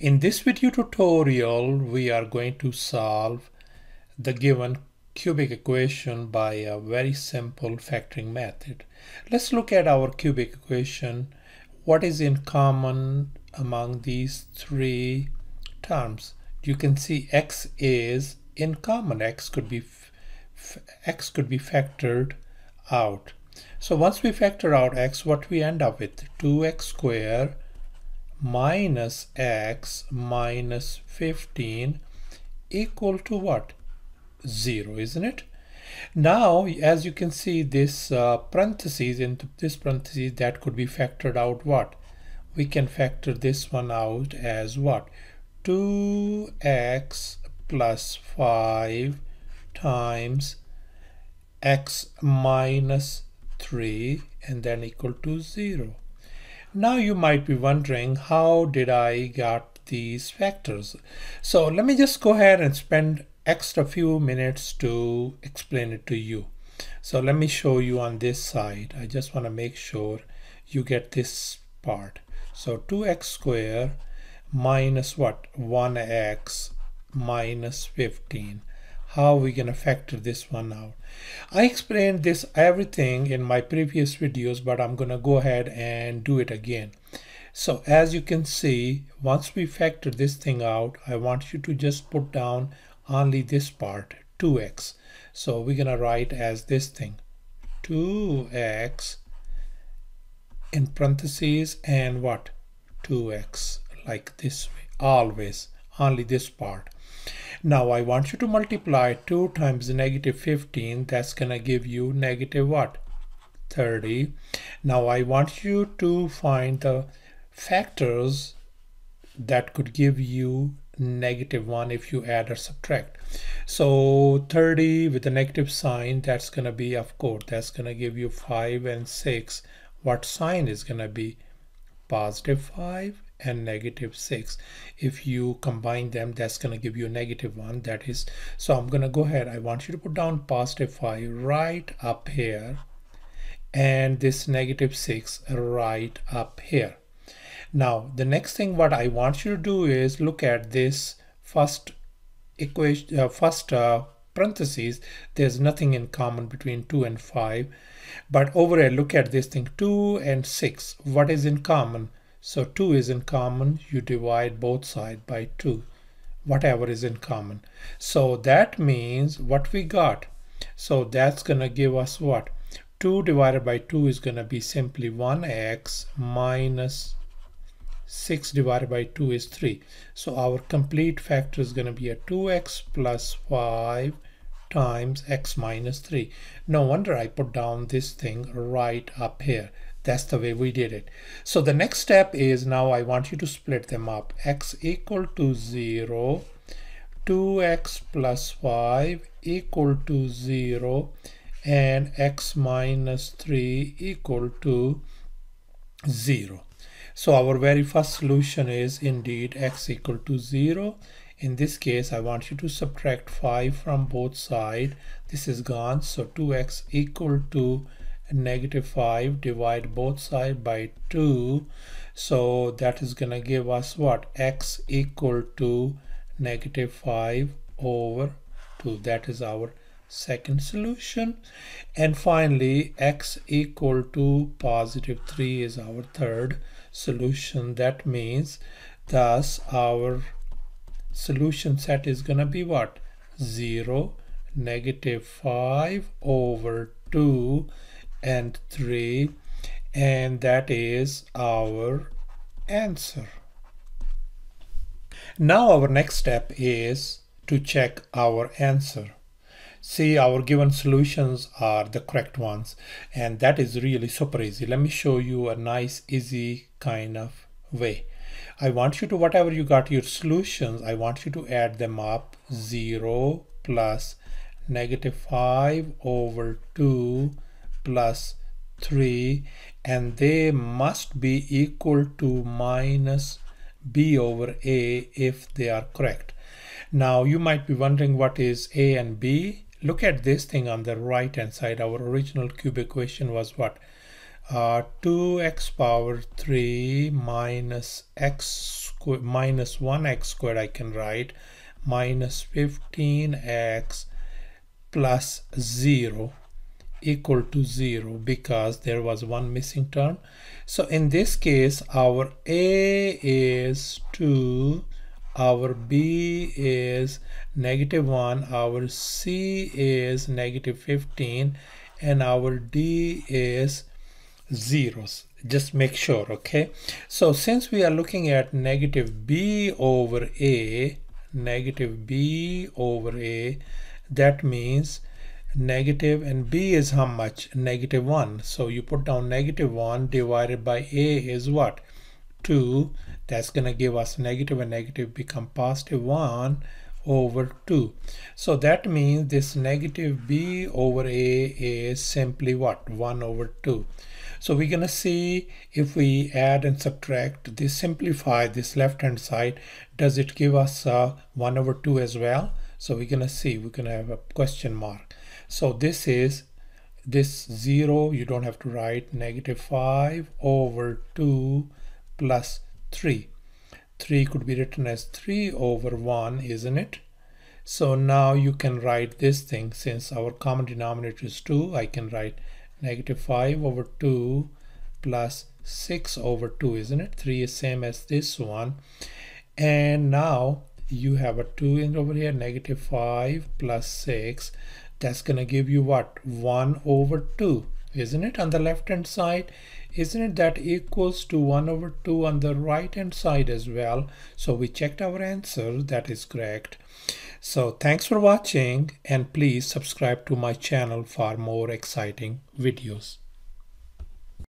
In this video tutorial, we are going to solve the given cubic equation by a very simple factoring method. Let's look at our cubic equation. What is in common among these three terms? You can see x is in common. X could be factored out. So once we factor out x, what we end up with? 2x squared minus x minus 15 equal to what? 0, isn't it? Now, as you can see, this parentheses, into this parentheses, that could be factored out what? We can factor this one out as what? 2x plus 5 times x minus 3 and then equal to 0. Now you might be wondering, how did I get these factors? So let me just go ahead and spend extra few minutes to explain it to you. So let me show you on this side. I just want to make sure you get this part. So 2x squared minus what? 1x minus 15. How are we going to factor this one out? I explained this everything in my previous videos, but I'm going to go ahead and do it again. So as you can see, once we factor this thing out, I want you to just put down only this part, 2x. So we're going to write as this thing, 2x in parentheses and what? 2x, like this way, always, only this part. Now I want you to multiply 2 times negative 15. That's going to give you negative what? 30. Now I want you to find the factors that could give you negative 1 if you add or subtract. So 30 with a negative sign, that's going to be, of course, that's going to give you 5 and 6. What sign is going to be? Positive 5 and negative 6. If you combine them, that's going to give you a negative 1. That is, so I'm going to go ahead. I want you to put down positive 5 right up here and this negative 6 right up here. Now the next thing what I want you to do is look at this first equation, parentheses. There's nothing in common between 2 and 5, but over here look at this thing, 2 and 6. What is in common? So 2 is in common, you divide both sides by 2, whatever is in common. So that means what we got, so that's going to give us what? 2 divided by 2 is going to be simply 1x minus 6 divided by 2 is 3. So our complete factor is going to be a 2x plus 5 times x minus 3. No wonder I put down this thing right up here. That's the way we did it. So the next step is, now I want you to split them up. X equal to 0, 2x plus 5 equal to 0, and x minus 3 equal to 0. So our very first solution is indeed x equal to 0. In this case, I want you to subtract 5 from both sides. This is gone. So 2x equal to negative 5, divide both sides by 2. So that is going to give us what? X equal to negative 5 over 2. That is our second solution. And finally, x equal to positive 3 is our third solution. That means thus our solution set is going to be what? 0, negative 5 over 2 and 3, and that is our answer. Now our next step is to check our answer. See, our given solutions are the correct ones, and that is really super easy. Let me show you a nice easy kind of way. I want you to, whatever you got your solutions, I want you to add them up. 0 plus negative 5 over 2 plus 3, and they must be equal to minus b over a if they are correct. Now you might be wondering, what is a and b? Look at this thing on the right hand side. Our original cubic equation was what? 2x power 3 minus x squared minus 1x squared, I can write minus 15x plus 0 equal to 0 because there was one missing term. So in this case, our a is 2, our b is -1, our c is -15, and our d is zeros. Just make sure, okay? So since we are looking at negative b over a, that means negative, and b is how much? -1. So you put down -1 divided by a is what? 2. That's going to give us negative, and negative become positive 1 over 2. So that means this negative b over a is simply what? 1 over 2. So we're going to see if we add and subtract this, simplify this left hand side, does it give us 1 over 2 as well? So we're going to see, we're going to have a question mark. So this is this 0, you don't have to write, -5 over 2 plus 3. 3 could be written as 3 over 1, isn't it? So now you can write this thing, since our common denominator is 2, I can write -5 over 2 plus 6 over 2, isn't it? 3 is same as this one. And now you have a 2 in over here, -5 plus 6. That's going to give you what? 1 over 2, isn't it? On the left hand side, isn't it that equals to 1 over 2 on the right hand side as well? So we checked our answer, that is correct. So thanks for watching, and please subscribe to my channel for more exciting videos.